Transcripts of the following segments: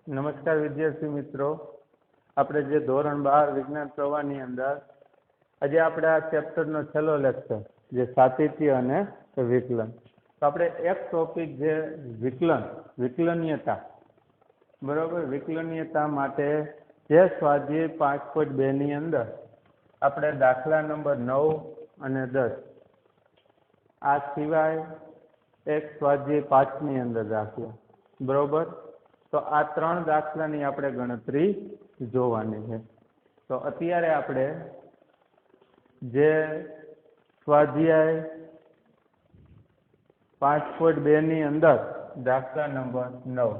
નમસ્કાર વિદ્યાર્થી મિત્રો, આપણે જે ધોરણ 12 વિજ્ઞાન પ્રવાહની અંદર આજે આપણે આ ચેપ્ટરનો છેલ્લો લેક્ચર જે સાતત્ય અને વિકલન. તો આપણે એક ટોપિક જે વિકલનીયતા, બરોબર, વિકલનીયતા માટે જે સ્વાધ્યાય 5.2 ની અંદર આપણે દાખલા નંબર 9 અને 10, આ સિવાય એક સ્વાધ્યાય 5 ની અંદર દાખલો, બરોબર. તો આ 3 દાખલાની આપણે ગણતરી જોવાની છે. તો અત્યારે આપણે જે સ્વાધ્યાય 5.2 ની અંદર દાખલા નંબર 9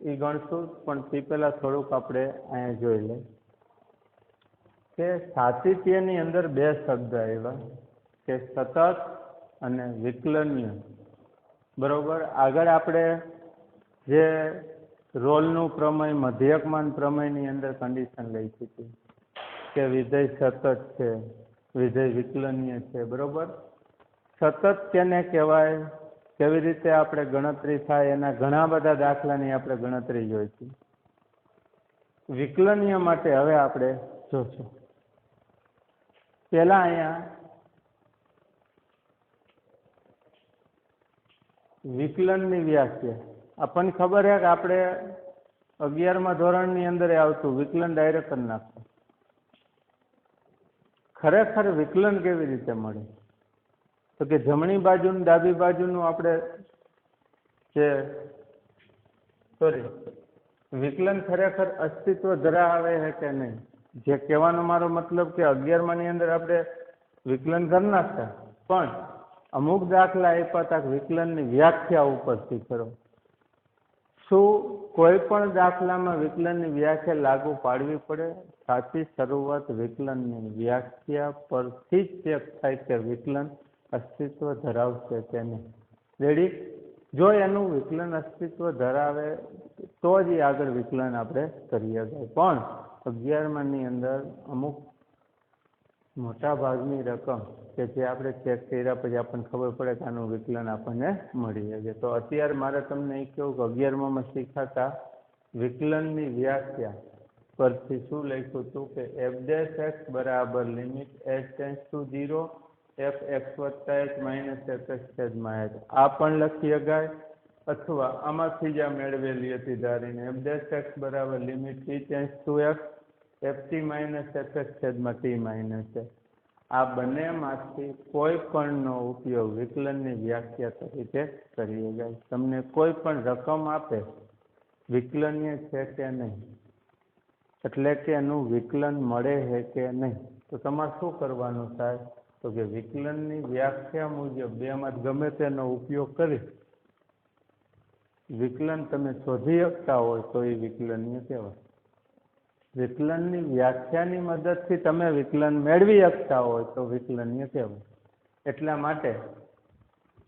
એ ગણશું, પણ તે પહેલા થોડુંક આપણે અહીંયા જોઈ લઈએ કે સાતત્યની અંદર 2 શબ્દ આવ્યા કે સતત અને વિકલનીય, બરોબર. આગળ આપણે જે રોલનું પ્રમેય, મધ્યકમાન પ્રમેયની અંદર કન્ડિશન લઈ ચૂકી કે વિધેય સતત છે, વિધેય વિકલનીય છે, બરોબર. સતત કેને કહેવાય, કેવી રીતે આપણે ગણતરી થાય, એના ઘણા બધા દાખલાની આપણે ગણતરી જોઈશું. વિકલનીય માટે હવે આપણે જોશું. પહેલા અહીંયા વિકલનની વ્યાખ્યા આપણને ખબર છે કે આપણે 11મા ધોરણની અંદર આવતું વિકલન ડાયરેક્ટ કરી નાખવું. ખરેખર વિકલન કેવી રીતે મળે, તો કે જમણી બાજુનું ડાબી બાજુનું આપણે વિકલન ખરેખર અસ્તિત્વ ધરાવે છે કે નહીં. જે કહેવાનો મારો મતલબ કે 11મા ની અંદર આપણે વિકલન કરી નાખતા, પણ અમુક દાખલા આપ્યા હતા વિકલનની વ્યાખ્યા ઉપરથી કરો. શું કોઈ પણ દાખલામાં વિકલનની વ્યાખ્યા લાગુ પાડવી પડે? સાચી શરૂઆત વિકલનની વ્યાખ્યા પરથી જ ચેક થાય કે વિકલન અસ્તિત્વ ધરાવશે કે નહીં. રેડી? જો એનું વિકલન અસ્તિત્વ ધરાવે તો જ આગળ વિકલન આપણે કરીએ. પણ 11મા ની અંદર અમુક મોટા ભાગની રકમ કે જે આપણે ચેક કર્યા પછી આપણને ખબર પડે કે આનું વિકલન આપણને મળી શકે. તો અત્યારે મારે તમને એ કહ્યું કે 11માં શીખાતા વિકલનની વ્યાખ્યા પરથી શું લખ્યું હતું કે f' બરાબર limit h tends to 0 fx વત્તા h માઇનસ fx છેદમાં h. આ પણ લખી શકાય, અથવા આમાંથી જ મેળવેલી હતી ધારીને f' બરાબર limit t tends to x ft minus fx છેદમાં t માઇનસ h. આ બંનેમાંથી કોઈ પણનો ઉપયોગ વિકલનની વ્યાખ્યા તરીકે કરી શકાય. તમને કોઈ પણ રકમ આપે વિકલનીય છે કે નહીં, એટલે કે એનું વિકલન મળે છે કે નહીં, તો તમારે શું કરવાનું થાય, તો કે વિકલનની વ્યાખ્યા મુજબ બેમાં ગમે તેનો ઉપયોગ કરી વિકલન તમે શોધી શકતા હોય તો એ વિકલનીય કહેવાય. વિકલનની વ્યાખ્યાની મદદથી તમે વિકલન મેળવી શકતા હોય તો વિકલનીય કહેવાય. એટલા માટે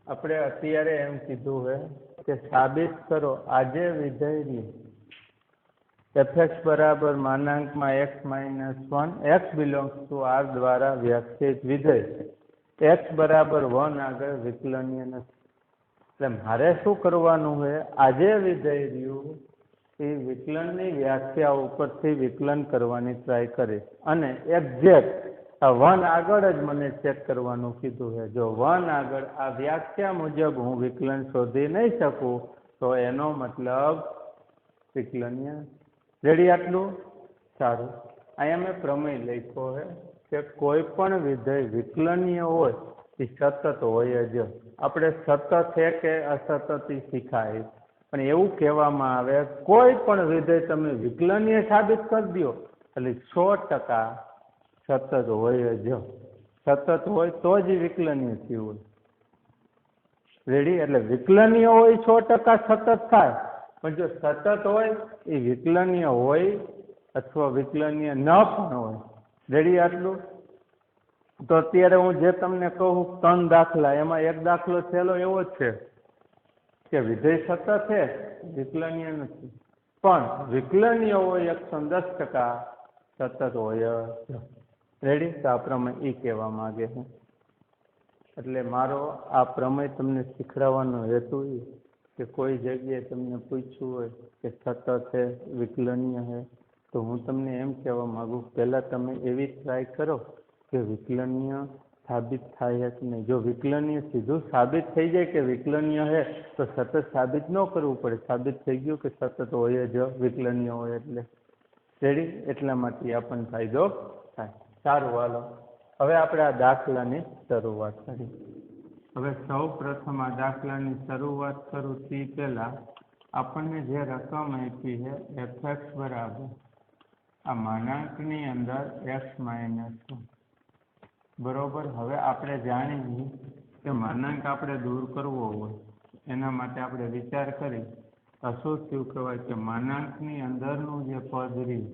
આપણે અત્યારે એમ કીધું છે કે સાબિત કરો આજે વિધેયની fx બરાબર માનાંકમાં x minus 1 x belongs to r દ્વારા વ્યાખ્યાયિત વિધેય x બરાબર 1 આગળ વિકલનીય નથી. એટલે મારે શું કરવાનું છે, આજે વિધેય રહ્યું એ વિકલનની વ્યાખ્યા ઉપરથી વિકલન કરવાની ટ્રાય કરીશ, અને એક્ઝેક્ટ આ 1 આગળ જ મને ચેક કરવાનું કીધું છે. જો 1 આગળ આ વ્યાખ્યા મુજબ હું વિકલન શોધી નહીં શકું તો એનો મતલબ વિકલનીય. રેડી? આટલું સારું. અહીંયા મેં પ્રમેય લખ્યો છે કે કોઈ પણ વિધેય વિકલનીય હોય એ સતત હોય જ. આપણે સતત છે કે અસતત શીખાય, પણ એવું કહેવામાં આવે કોઈ પણ વિધેય તમે વિકલનીય સાબિત કરી દો એટલે 100% સતત હોય જ. સતત હોય તો જ વિકલનીય થયું હોય. રેડી? એટલે વિકલનીય હોય 100% સતત થાય, પણ જો સતત હોય એ વિકલનીય હોય અથવા વિકલનીય ન પણ હોય. રેડી? આટલું. તો અત્યારે હું જે તમને કહું 3 દાખલા, એમાં એક દાખલો છેલ્લો એવો જ છે કે વિધેય સતત છે, વિકલનીય નથી, પણ વિકલનીય હોય 110% સતત હોય. રેડી? તો આ પ્રમેય એ કહેવા માંગે છે. એટલે મારો આ પ્રમેય તમને શીખડાવવાનો હેતુ એ કે કોઈ જગ્યાએ તમને પૂછ્યું હોય કે સતત છે વિકલનીય છે, તો હું તમને એમ કહેવા માગું, પહેલાં તમે એવી ટ્રાય કરો કે વિકલનીય સાબિત થાય કે નહીં. જો વિકલનીય સીધું સાબિત થઈ જાય કે વિકલનીય છે તો સતત સાબિત ન કરવું પડે. સાબિત થઈ ગયું કે સતત હોય જ વિકલનીય હોય એટલે રેડી. એટલા માટે આપણને ફાયદો થાય. સારું, હાલો હવે આપણે આ દાખલાની શરૂઆત કરીએ. હવે સૌ પ્રથમ આ દાખલાની શરૂઆત કરું તે પહેલાં આપણને જે રકમ આપી છે fx બરાબર આ માનાંકની અંદર x-1 બરોબર. હવે આપણે જાણીએ કે માનાંક આપણે દૂર કરવો હોય એના માટે આપણે વિચાર કરી તો શું થયું કહેવાય કે માનાંકની અંદરનું જે પદ રહ્યું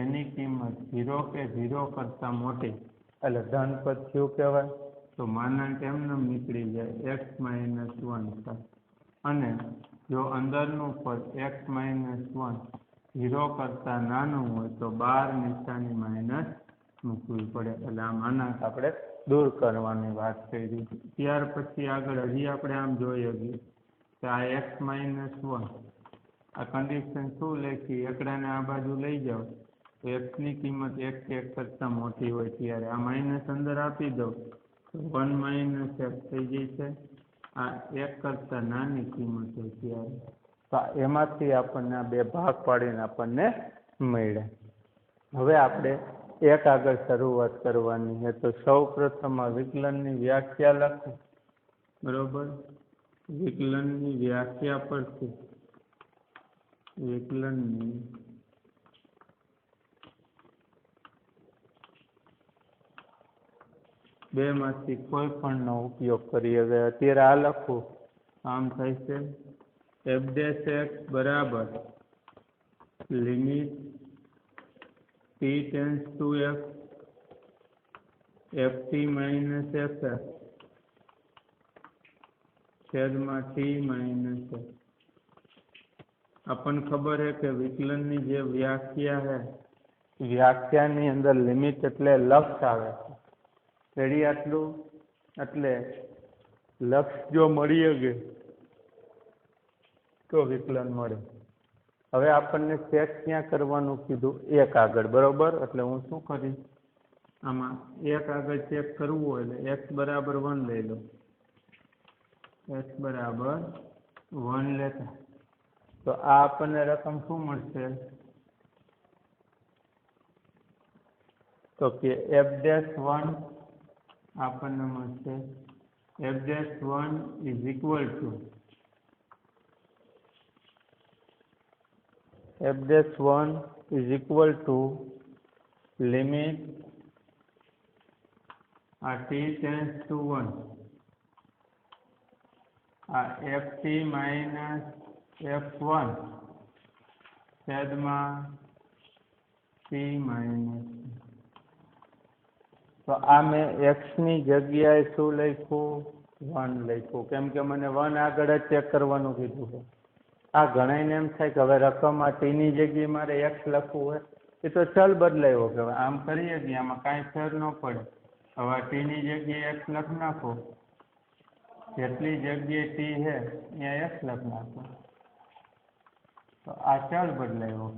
એની કિંમત 0 કે 0 કરતાં મોટી એટલે ધન પદ થયું કહેવાય. તો માનાંક એમને નીકળી જાય x-1 થાય. અને જો અંદરનું પદ x-1 0 કરતાં નાનું હોય તો 12 નિશાની માઇનસ મૂકવી પડે. એટલે આ માનાંક આપણે દૂર કરવાની વાત કરી. ત્યાર પછી આગળ હજી આપણે આમ જોઈએ કે આ x-1 આ કન્ડિશન શું લખી, એકડાને આ બાજુ લઈ જાઓ તો એક્સની કિંમત 1 કરતાં મોટી હોય ત્યારે આ માઇનસ અંદર આપી દો તો 1 - x થઈ જશે. આ 1 કરતાં નાની કિંમત હોય ત્યારે તો એમાંથી આપણને આ બે ભાગ પાડીને આપણને મળ્યા. હવે આપણે એક આગળ શરૂઆત કરવાની છે. તો સૌ પ્રથમ આ વિકલનની વ્યાખ્યા લખો. બરોબર. વિકલનની વ્યાખ્યા પરથી વિકલનની બેમાંથી કોઈ પણનો ઉપયોગ કરીએ. હવે અત્યારે આ લખું આમ થાય છે f' બરાબર limit t tends to f ft - f છેદમાં t - f. આપણને ખબર છે કે વિકલનની જે વ્યાખ્યા છે વ્યાખ્યાની અંદર લિમિટ એટલે લક્ષ આવે છે. રેડી આટલું. એટલે લક્ષ જો મળી ગયે તો વિકલન મળે. હવે આપણને ચેક ક્યાં કરવાનું કીધું, એક આગળ. બરોબર. એટલે હું શું કરીશ, આમાં એક આગળ ચેક કરવું હોય એટલે x બરાબર 1 લઈ લો. x બરાબર 1 લેતા તો આ આપણને રકમ શું મળશે તો કે f'1 આપણને મળશે f'1 is equal to f'1 is equal to limit આ t ટેન્ડ્સ ટુ 1 આ ft - f1 છેદમાં t - તો આ મેં x ની જગ્યાએ શું લખ્યું 1 લખ્યું, કેમ કે મને 1 આગળ જ ચેક કરવાનું કીધું છે. આ ઘણાને એમ થાય કે હવે રકમ આ t ની જગ્યાએ મારે x લખવું હોય એ તો ચલ બદલાયો કે આમ કરીએ કે આમાં કાંઈ ફેર ન પડે. હવે આ t ની જગ્યાએ x લખ નાખો, જેટલી જગ્યાએ t છે ત્યાં x લખ નાખો તો આ ચલ બદલાયો.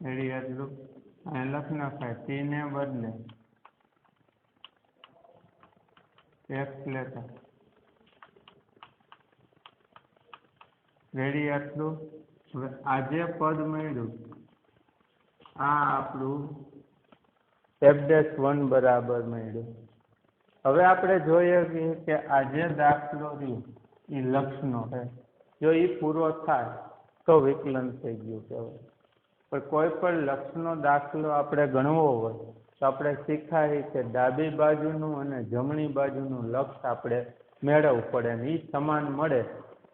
રેડી આટલું અહીં લખ નાખાય t ને બદલે x લેતા. રેડી આટલું. હવે આજે પદ મળ્યું આ આપણું f'1 બરાબર મળ્યું. હવે આપણે જોઈએ કે આ જે દાખલો રહ્યો એ લક્ષનો છે. જો એ પૂરો થાય તો વિકલન થઈ ગયું કહેવાય. પણ કોઈ પણ લક્ષનો દાખલો આપણે ગણવો હોય તો આપણે શીખાય કે ડાબી બાજુનું અને જમણી બાજુનું લક્ષ આપણે મેળવવું પડે ને એ સમાન મળે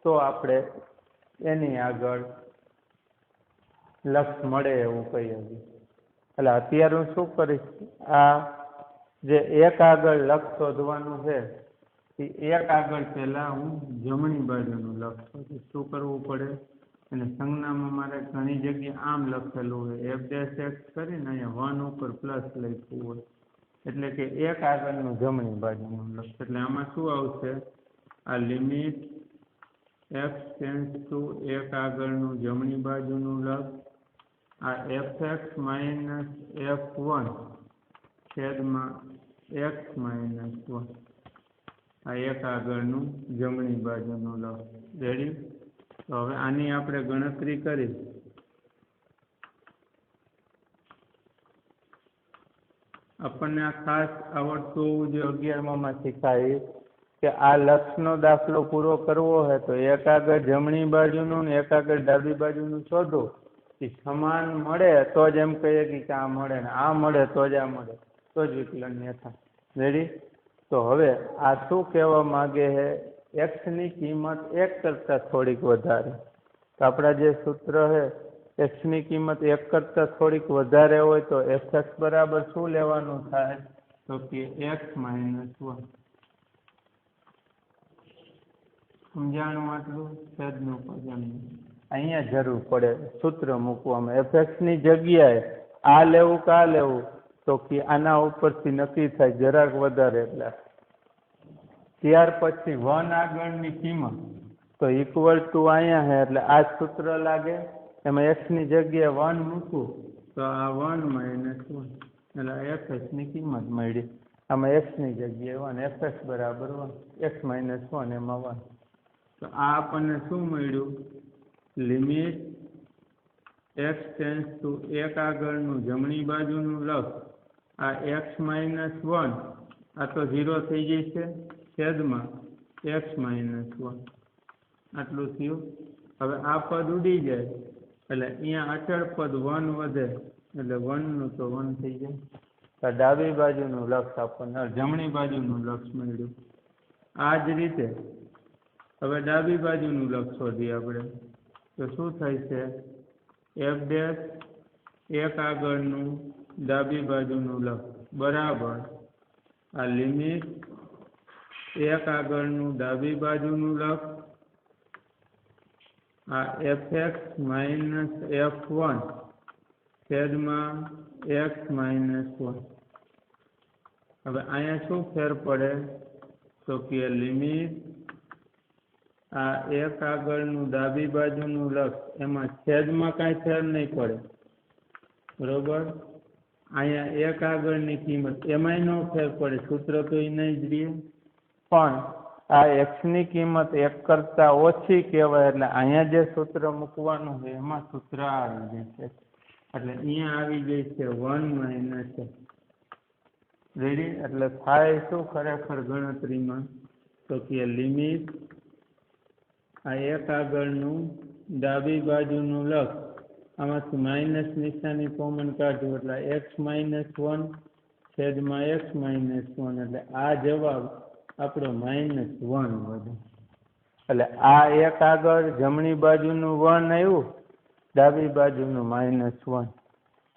તો આપણે એની આગળ લક્ષ મળે એવું કહીએ. એટલે અત્યારે હું શું કરીશ, આ જે એક આગળ લક્ષ શોધવાનું છે એ એક આગળ પહેલા હું જમણી બાજુનું લક્ષ શોધીશ. શું કરવું પડે, અને સંજ્ઞામાં મારે ઘણી જગ્યાએ આમ લખેલું હોય f' કરીને અહીંયા 1 ઉપર પ્લસ લખ્યું હોય એટલે કે એક આગળનું જમણી બાજુનું લક્ષ. એટલે આમાં શું આવશે આ લિમિટ x ટેન્સ ટુ 1 આગળનું જમણી બાજુનું લખ આ fx માઇનસ f1 છેદમાં x માઇનસ 1 આ 1 આગળનું જમણી બાજુનું લખ. રેડી? તો હવે આની આપણે ગણતરી કરી. આપણને આ ખાસ આવડતું હોવું જોઈએ 11માં શીખાય કે આ લક્ષનો દાખલો પૂરો કરવો હોય તો 1 આગળ જમણી બાજુનું ને 1 આગળ ડાબી બાજુનું શોધો. એ સમાન મળે તો જ એમ કહીએ કે આ મળે ને આ મળે તો જ આ મળે, તો જ વિકલનીય થાય. રેડી? તો હવે આ શું કહેવા માગે છે? x ની કિંમત 1 કરતાં થોડીક વધારે. તો આપણા જે સૂત્ર છે x ની કિંમત 1 કરતાં થોડીક વધારે હોય તો fx બરાબર શું લેવાનું થાય? તો કે x માઇનસ 1. સમજાણું આટલું? છેદનું પદ અહીંયા જરૂર પડે સૂત્ર મૂકવામાં. fx ની જગ્યાએ આ લેવું કે આ લેવું તો કે આના ઉપરથી નક્કી થાય જરાક વધારે એટલે. ત્યાર પછી 1 આગળની કિંમત તો ઇક્વલ ટુ અહીંયા છે એટલે આ સૂત્ર લાગે. એમાં x ની જગ્યાએ 1 મૂકવું તો આ 1 માઇનસ 1 એટલે fx ની કિંમત મળી. આમાં x ની જગ્યાએ 1, fx બરાબર 1, x માઇનસ 1 એમાં 1. તો આ આપણને શું મળ્યું? લિમિટ x ટેન્સ ટુ 1 આગળનું જમણી બાજુનું લખ આ x માઇનસ 1 આ તો 0 થઈ જશે છેદમાં x માઇનસ 1 આટલું થયું. હવે આ પદ ઉડી જાય એટલે અહીંયા અચળ પદ 1 વધે એટલે 1 નું તો 1 થઈ જાય. તો ડાબી બાજુનું લક્ષ આપણને જમણી બાજુનું લક્ષ મળ્યું. આ જ રીતે હવે ડાબી બાજુનું લક્ષ શોધીએ આપણે. તો શું થાય છે? f ડેશ 1 આગળનું ડાબી બાજુનું લક્ષ બરાબર આ લિમિટ 1 આગળનું ડાબી બાજુનું લક્ષ આ fx માઇનસ f1 છેદમાં x માઇનસ 1. હવે અહીંયા શું ફેર પડે? તો કે લિમિટ આ 1 આગળનું ડાબી બાજુનું લક્ષ એમાં છેદમાં કાંઈ ફેર નહીં પડે. બરોબર? અહીંયા 1 આગળની કિંમત એમાંય ન ફેર પડે, સૂત્ર તો એ નહીં જ રહે. પણ આ x ની કિંમત 1 કરતાં ઓછી કહેવાય એટલે અહીંયા જે સૂત્ર મૂકવાનું છે એમાં સૂત્ર આવી જશે. એટલે અહીંયા આવી જાય છે 1 માઇનસ. રેડી? એટલે થાય શું ખરેખર ગણતરીમાં? તો કે લિમિટ આ 1 આગળનું ડાબી બાજુનું લક્ષ આમાંથી માઇનસ નિશાની કોમન કાઢવું એટલે x માઇનસ 1 છેદમાં x માઇનસ 1 એટલે આ જવાબ આપણો -1 વધે. એટલે આ 1 આગળ જમણી બાજુનું 1 આવ્યું, ડાબી બાજુનું -1.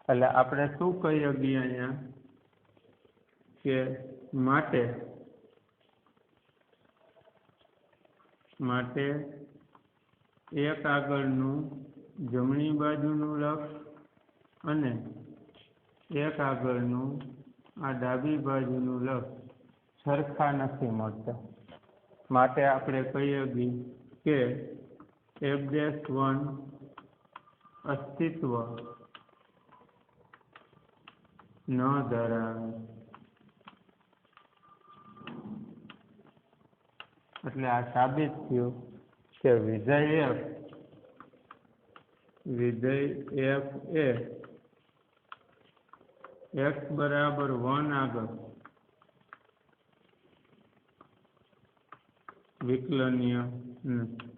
એટલે આપણે શું કહી શકીએ અહીંયા કે માટે 1 આગળનું જમણી બાજુનું લક્ષ અને 1 આગળનું આ ડાબી બાજુનું લક્ષ સરખા નથી મળતા. માટે આપણે કહીએ કે f'1 અસ્તિત્વ ન ધરાવે. એટલે આ સાબિત થયું કે વિધેય f એ x બરાબર 1 આગળ વિકલનીય નથી.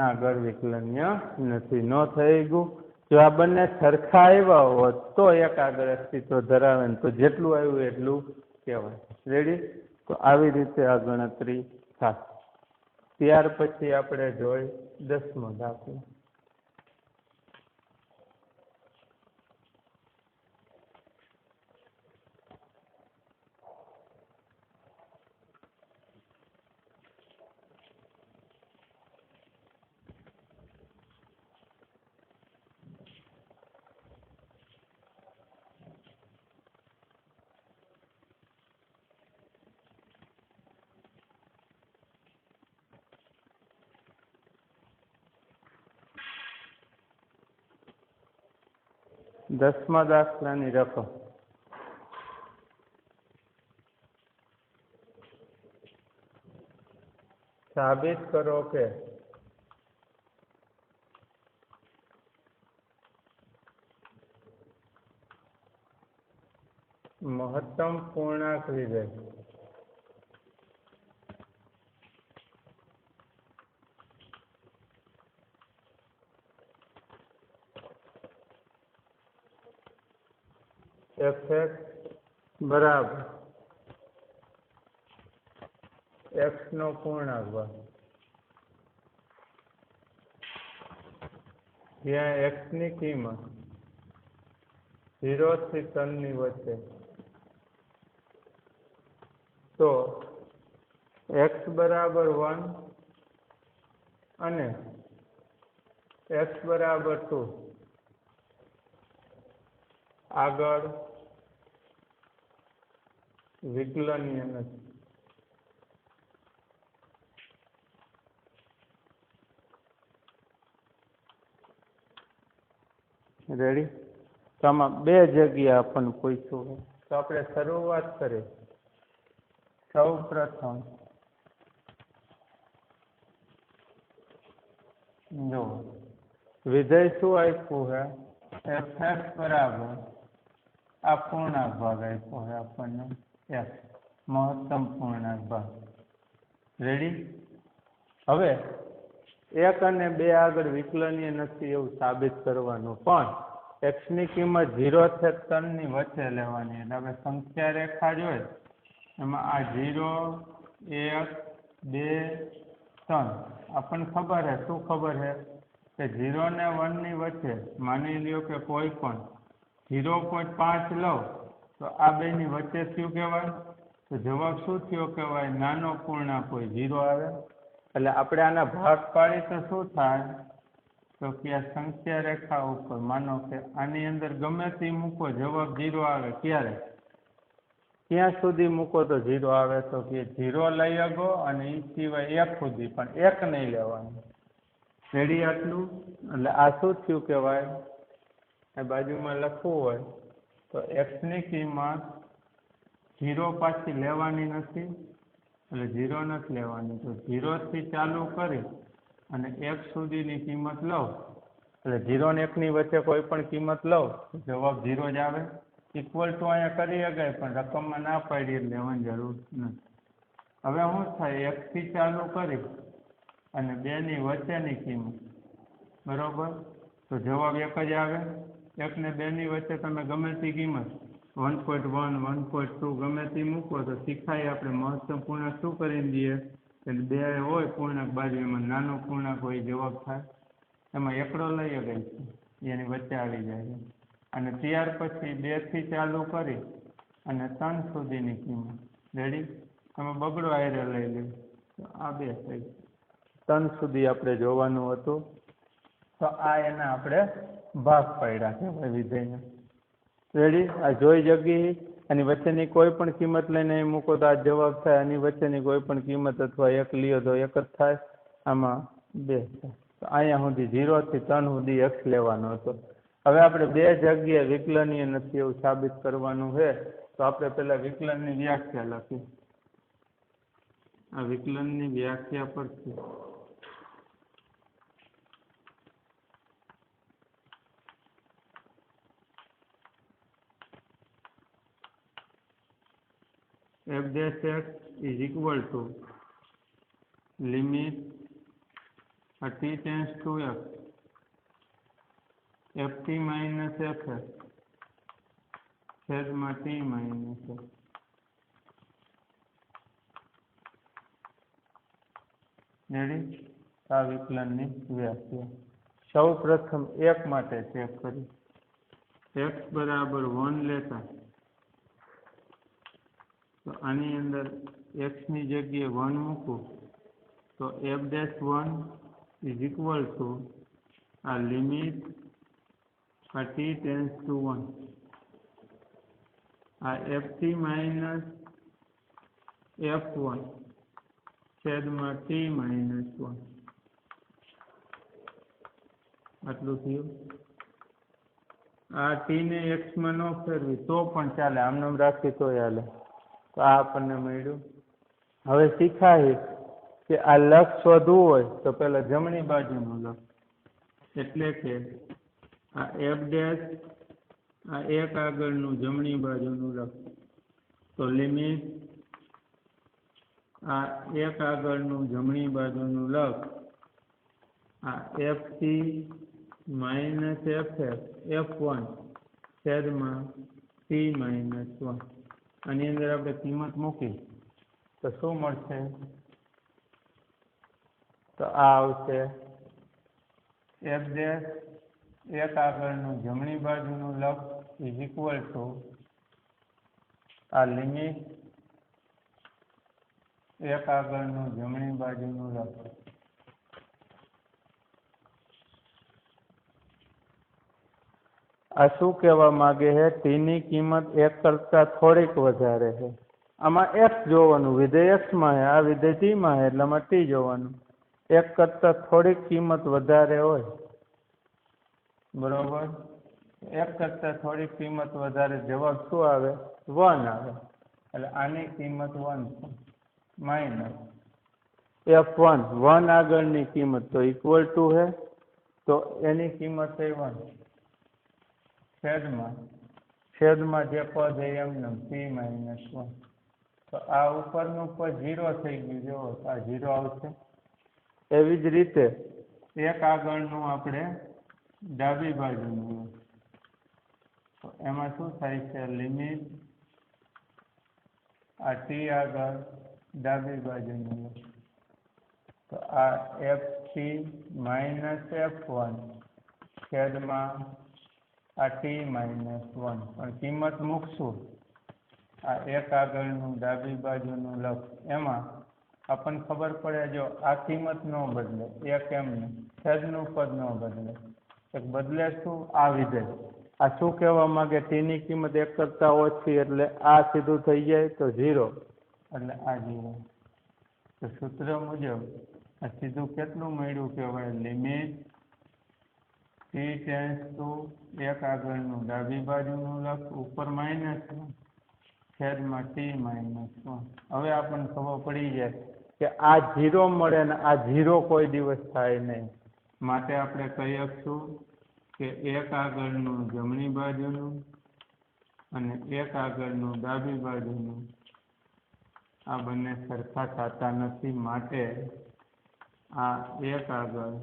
આગળ વિકલનીય નથી. ન થઈ ગયું. જો આ બંને સરખા આવ્યા હોત તો 1 આગળ અસ્તિત્વ ધરાવે ને તો જેટલું આવ્યું એટલું કહેવાય. રેડી? તો આવી રીતે આ ગણતરી થાય. ત્યાર પછી આપણે જોઈ 10મો દાખલો. 10મા દાખલાની રકમ સાબિત કરો કે મહત્તમ પૂર્ણાંક વિધેય fx બરાબર x નો પૂર્ણાંક ભાગ જ્યાં x ની કિંમત 0 થી 3 ની વચ્ચે તો x બરાબર 1 અને x બરાબર 2 આગળ વિકલનીય નથી. રેડી? તો આમાં બે જગ્યા આપણને પૂછ્યું હોય તો આપણે શરૂઆત કરીએ. સૌ પ્રથમ જો વિધેય શું આપ્યું છે fx બરાબર આ પૂર્ણાંક ભાગ આપ્યો છે આપણને f મહત્તમ પૂર્ણાંક ભાગ. રેડી? હવે 1 અને 2 આગળ વિકલનીય નથી એવું સાબિત કરવાનું, પણ x ની કિંમત 0 થી 3 ની વચ્ચે લેવાની. એટલે આપણે સંખ્યા રેખા જોઈએ એમાં આ 0 1 2 3 આપણને ખબર છે. શું ખબર છે કે 0 ને 1 ની વચ્ચે માની લ્યો કે કોઈ પણ 0.5 લો તો આ બેની વચ્ચે થયું કહેવાય. તો જવાબ શું થયો કહેવાય? નાનો પૂર્ણાંક હોય 0 આવે. એટલે આપણે આના ભાગ પાડીએ તો શું થાય તો કે આ સંખ્યા રેખા ઉપર માનો કે આની અંદર ગમે તે મૂકો જવાબ 0 આવે. ક્યારે? ક્યાં સુધી મૂકો તો 0 આવે? તો કે 0 લઈ આગો અને એ સિવાય 1 સુધી, પણ 1 નહીં લેવાનું. રેડી? આટલું. એટલે આ શું થયું કહેવાય? આ બાજુમાં લખવું હોય તો x ની કિંમત 0 પાછી લેવાની નથી, એટલે 0 નથી લેવાની. તો 0 થી ચાલુ કરી અને 1 સુધીની કિંમત લો, એટલે 0 ને 1 ની વચ્ચે કોઈ પણ કિંમત લો જવાબ 0 જ આવે. ઇક્વલ ટુ અહીંયા કરી શકાય પણ રકમમાં ના પાડી એટલે લેવાની જરૂર નથી. હવે શું થાય? 1 થી ચાલુ કરી અને 2 ની વચ્ચેની કિંમત બરોબર, તો જવાબ 1 જ આવે. 1 ને 2 ની વચ્ચે તમે ગમે તે કિંમત 1.1 1.2 ગમે તે મૂકો તો શીખાય આપણે મહત્તમ પૂર્ણાંક શું કરીને દઈએ એટલે 2 હોય પૂર્ણાંક બાજુ એમાં નાનો પૂર્ણાંક હોય જવાબ થાય. એમાં એકડો લઈ ગઈ છે એની વચ્ચે આવી જાય છે. અને ત્યાર પછી 2 થી ચાલુ કરી અને 3 સુધીની કિંમત. રેડી? તમે બગડો આયરે લઈ લો તો આ 2 થઈ. 3 સુધી આપણે જોવાનું હતું તો આ એના આપણે ભાગ પાડ્યા કહેવાય વિધેયને. રેડી? આ જોઈ જગી એની વચ્ચેની કોઈ પણ કિંમત લઈને અહીં મૂકો તો આ જવાબ થાય. આની વચ્ચેની કોઈ પણ કિંમત અથવા 1 લ્યો તો 1 જ થાય. આમાં 2 થાય. તો અહીંયા સુધી 0 થી 3 સુધી x લેવાનો હતો. હવે આપણે બે જગ્યાએ વિકલનીય નથી એવું સાબિત કરવાનું છે તો આપણે પહેલા વિકલનની વ્યાખ્યા લખીએ. આ વિકલનની વ્યાખ્યા પરથી f dash x is equal to limit t tends to x ft minus fx છેદમાં t minus x. રેડી? આ વિકલનની વ્યાખ્યા. સૌ પ્રથમ 1 માટે ચેક કરી. x બરાબર 1 લેતા તો આની અંદર x ની જગ્યાએ 1 મૂકું તો f dash 1 is equal to આ લિમિટ આ t tends to 1 આ ft minus f1 છેદમાં t minus 1 આટલું થયું. આ ટી ને એક્સમાં ન ફેરવી તો પણ ચાલે, આમનામ રાખી તો ચાલે. તો આ આપણને મળ્યું. હવે શીખાય કે આ લક્ષ શોધવું હોય તો પેલા જમણી બાજુનું લક્ષ, એટલે કે આ એફ ડેશ, આ એક આગળનું જમણી બાજુનું લક્ષ. તો લિમિટ આ એક આગળનું જમણી બાજુનું લક્ષ, આ F C minus F F1 છેદમાં T માઇનસ 1. આની અંદર આપણે કિંમત મૂકી તો શું મળશે? તો આ આવશે એફ ડેશ એક આગળનું જમણી બાજુનું લક્ષ ઇઝ ઇક્વલ ટુ આ લિમિટ એક આગળનું જમણી બાજુનું લક્ષ. આ શું કહેવા માંગે છે? ટી ની કિંમત એક કરતા થોડીક વધારે છે. આમાં એક્સ જોવાનું, વિધેય એક્સમાં છે, આ વિધેય ટીમાં છે, એટલે આમાં ટી જોવાનું. એક કરતા થોડીક કિંમત વધારે હોય, બરોબર, એક કરતા થોડીક કિંમત વધારે, જવાબ શું આવે? 1 આવે. એટલે આની કિંમત 1 છે માઇનસ F1 1 આગળની કિંમત તો ઇક્વલ ટુ છે, તો એની કિંમત છે 1 છેદમાં જે પદ છે એમને P માઇનસ 1. તો આ ઉપરનું પદ 0 થઈ ગયું, જો આ 0 આવશે. એવી જ રીતે એક આગળનું આપણે ડાબી બાજુનું, તો એમાં શું થાય છે? લિમિટ આ ટી આગળ ડાબી બાજુનું, તો આ F3 માઇનસ F1 છેદમાં આ ટી માઇનસ 1. પણ કિંમત મૂકશું આ એક આગળનું ડાબી બાજુનું લક્ષ, એમાં આપણને ખબર પડે, જો આ કિંમત ન બદલે, એક એમને છેદનું પદ ન બદલે, એક બદલે શું? આ વિધેય. આ શું કહેવા માંગે? ટી ની કિંમત એક કરતા ઓછી, એટલે આ સીધું થઈ જાય તો 0, એટલે આ 0. તો સૂત્ર મુજબ આ સીધું કેટલું મળ્યું કહેવાય? લિમિટ ટી ટેન્સ ટુ એક આગળનું ડાબી બાજુનું લક્ષ ઉપર માઇનસ 1 છેદમાં ટી માઇનસ 1. હવે આપણને ખબર પડી જાય કે આ 0 મળે ને આ 0 કોઈ દિવસ થાય નહીં. માટે આપણે કહી શકશું કે એક આગળનું જમણી બાજુનું અને એક આગળનું ડાબી બાજુનું આ બંને સરખા થતા નથી. માટે આ એક આગળ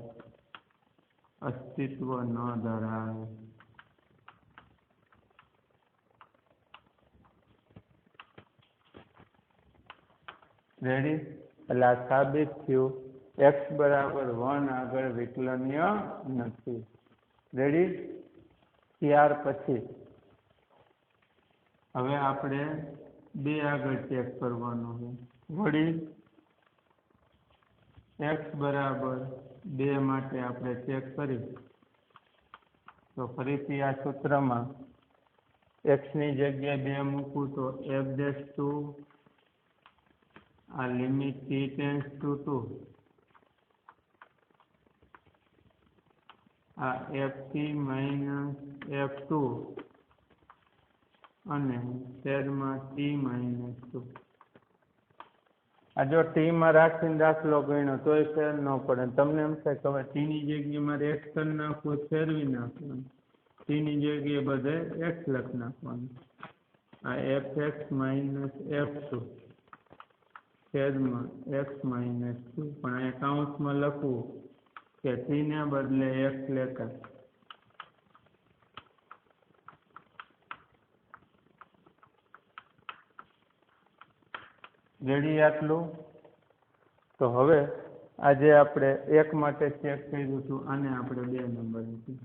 અસ્તિત્વ ન ધરાવે. રેડી? એટલે આ સાબિત થયું x બરાબર 1 આગળ વિકલનીય નથી. રેડી? ત્યાર પછી હવે આપણે 2 આગળ ચેક કરવાનું છે. વળી x બરાબર 2 માટે આપણે ચેક કરી તો ફરીથી આ સૂત્રમાં x ની જગ્યાએ 2 મૂકું તો f ડેશ ટુ આ લિમિટ t ટેન્સ ટુ 2 આ f3 માઇનસ f2 અને છેદમાં t માઇનસ 2. આ જો ટી માં રાખીને દાખલો ગણ્યો તોય ફેર ન પડે. તમને એમ થાય કે હવે ટી ની જગ્યાએ મારે x કરી નાખવું, ફેરવી નાખવાનું. ટી ની જગ્યાએ બધે x લખી નાખવાનું. આ fx માઇનસ f2 છેદમાં x માઇનસ 2. પણ અહીંયા કાઉન્સમાં લખવું કે ટી ને બદલે x લેતા. રેડી? આટલું. તો હવે આજે આપણે 1 માટે ચેક કર્યું હતું, આને આપણે 2 નંબર મૂકી.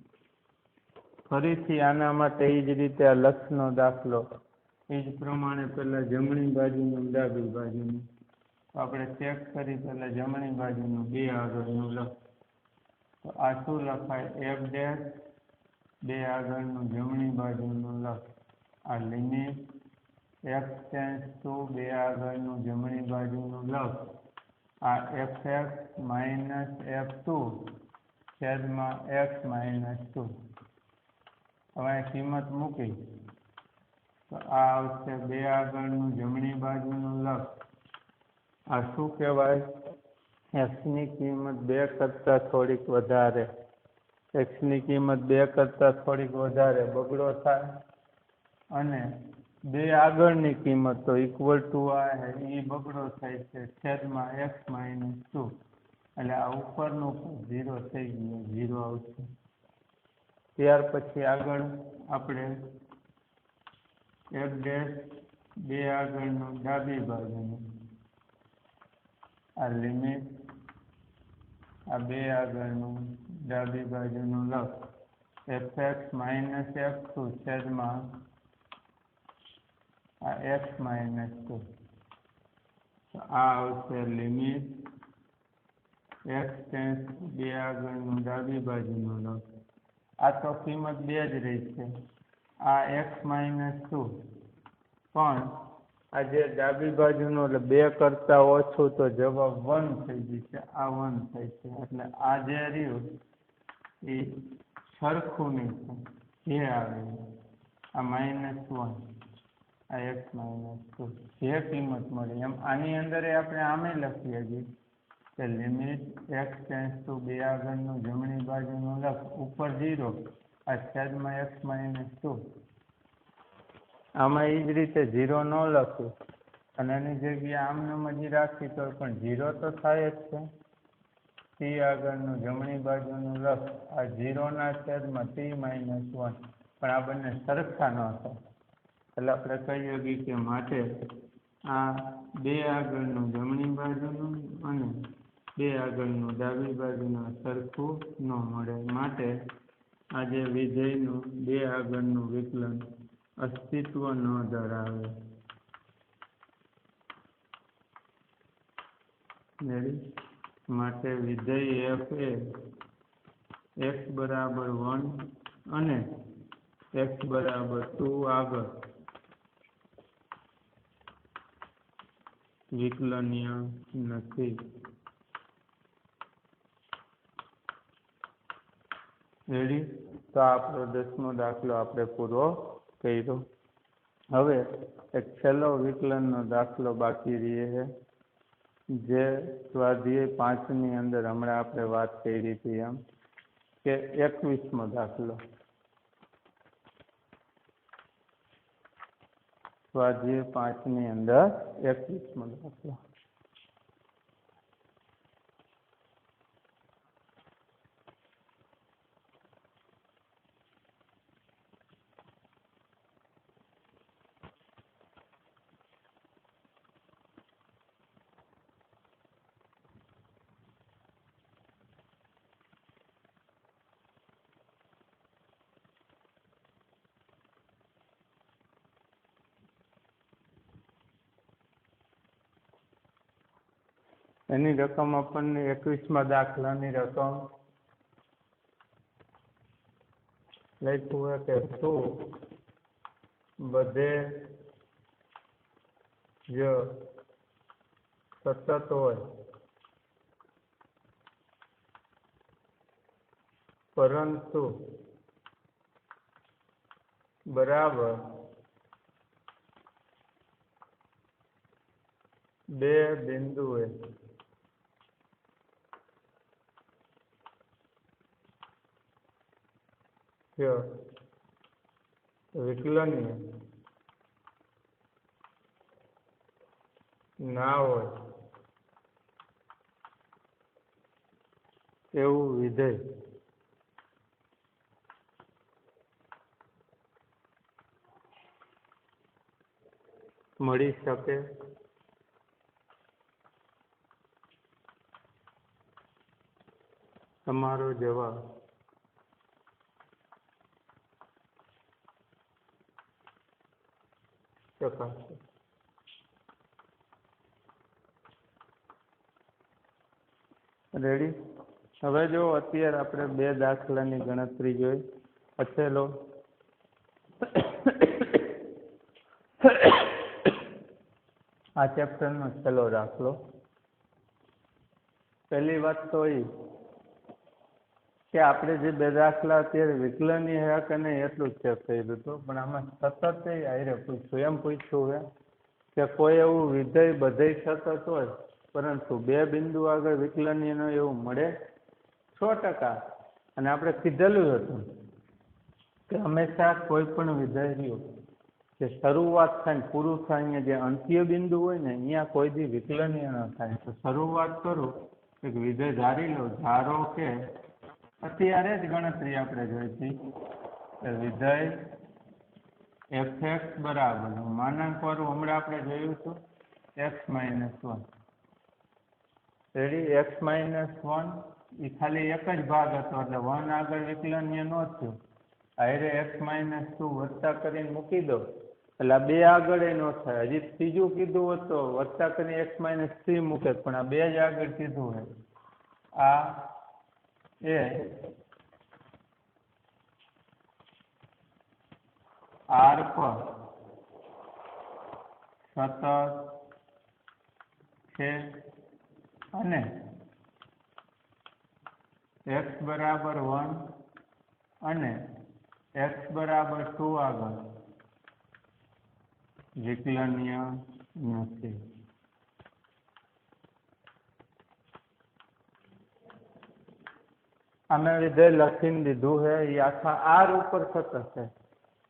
ફરીથી આના માટે એ જ રીતે આ લક્ષનો દાખલો એ જ પ્રમાણે પહેલા જમણી બાજુનું ડાબી બાજુનું આપણે ચેક કરી. પહેલા જમણી બાજુનું 2 આગળનું લક્ષ. તો આ શું લખાય? f ડેશ 2 આગળનું જમણી બાજુનું લક્ષ. આ લિમિટ x ટેન્સ ટુ 2 આગળનું જમણી બાજુનું લક્ષ. આ fx માઇનસ f2 છેદમાં x માઇનસ 2. હવે કિંમત મૂકી તો આ આવશે 2 આગળનું જમણી બાજુનું લક્ષ આ શું કહેવાય એક્સની કિંમત 2 કરતાં થોડીક વધારે એક્સની કિંમત 2 કરતાં થોડીક વધારે બગડો થાય અને 2 આગળની કિંમત તો ઇક્વલ ટુ આ એ બગડો થાય છે છેદમાં x - 2 એટલે આ ઉપરનું 0 થઈ ગયું 0 આવશે ત્યાર પછી આગળ આપણે f' 2 આગળનું ડાબી બાજુનું આ લિમિટ આ 2 આગળનું ડાબી બાજુનું લક્ષ fx - f2 છેદમાં આ x - 2 તો આ આવશે લિમિટ x → 2 આગળનું ડાબી બાજુનું લક્ષ આ તો કિંમત 2 જ રહી છે આ x - 2 પણ આ જે ડાબી બાજુનું એટલે 2 કરતાં ઓછું તો જવાબ 1 થઈ જશે આ 1 થાય છે એટલે આ જે રહ્યું એ સરખું નહીં છે જે આવે આ -1 આ x - 2 જે કિંમત મળી એમ આની અંદર આપણે આમે લખીએ છીએ કે લિમિટ x → 2 આગળનું જમણી બાજુનું લક્ષ ઉપર 0 આ છેદમાં x - 2 આમાં એ જ રીતે 0 ન લખ્યું અને એની જગ્યાએ આમનામ જ રાખી તો પણ 0 તો થાય જ છે t આગળનું જમણી બાજુનું લક્ષ આ 0 ના છેદમાં t - 1 પણ આ બંને સરખા ન થાય એટલે આપણે કહીએ કે માટે આ 2 આગળનું જમણી બાજુનું અને 2 આગળનું ડાબી બાજુનું સરખું ન મળે માટે આ જે વિધેયનું 2 આગળનું વિકલન અસ્તિત્વ ન ધરાવે માટે વિધેય f એ x બરાબર 1 અને x બરાબર 2 આગળ વિકલનીય નથી રેડી તો આપણો 10મો દાખલો આપણે પૂરો કર્યો હવે એક છેલ્લો વિકલનનો દાખલો બાકી રહે છે જે સ્વાધ્યાય 5ની અંદર હમણાં આપણે વાત કરી હતી એમ કે 21મો દાખલો સ્વાધ્યાય 5ની અંદર 21મો દાખલો એની રકમ આપણને 21મા દાખલાની રકમ લખ્યું હોય કે શું બધે જ સતત હોય પરંતુ બરાબર 2 બિંદુએ વિકલનીય ના હોય એવું વિધેય મળી શકે તમારો જવાબ ચકાસો રેડી હવે જો અત્યારે આપણે 2 દાખલાની ગણતરી જોઈ છેલ્લો આ ચેપ્ટરનો છેલ્લો દાખલો પહેલી વાત તો એ કે આપણે જે બે દાખલા અત્યારે વિકલનીય હે કે નહીં એટલું જ ચેક કર્યું હતું, પણ આમાં સતત આયરે પૂછ્યું, એમ પૂછ્યું હે કે કોઈ એવું વિધેય બધેય સતત હોય પરંતુ બે બિંદુ આગળ વિકલનીય એવું મળે 100%. અને આપણે કીધેલું હતું કે હંમેશા કોઈ પણ વિધેય રહ્યું કે શરૂઆત થાય ને પૂરું થાય, અહીંયા જે અંત્ય બિંદુ હોય ને અહીંયા કોઈ દી વિકલનીય ન થાય. તો શરૂઆત કરું એક વિધેય ધારી લો, ધારો કે અત્યારે જ ગણતરી આપણે જોઈ હતી કે વિધેય fx બરાબર માનાંકવાળું હમણાં આપણે જોયું હતું x-1. રેડી? x-1 એ ખાલી એક જ ભાગ હતો એટલે 1 આગળ વિકલનીય ન થયું. હારે x-2 વત્તા કરીને મૂકી દો એટલે આ બે આગળ ન થાય. હજી ત્રીજું કીધું હોત તો વત્તા કરીને x-3 મૂકે, પણ આ બે જ આગળ કીધું હોય. આ એ આર પર સતત છે અને x બરાબર 1 અને x બરાબર 2 આગળ વિકલનીય નથી. અમે વિધેય લખીને દીધું છે એ આખા આર ઉપર સતત છે,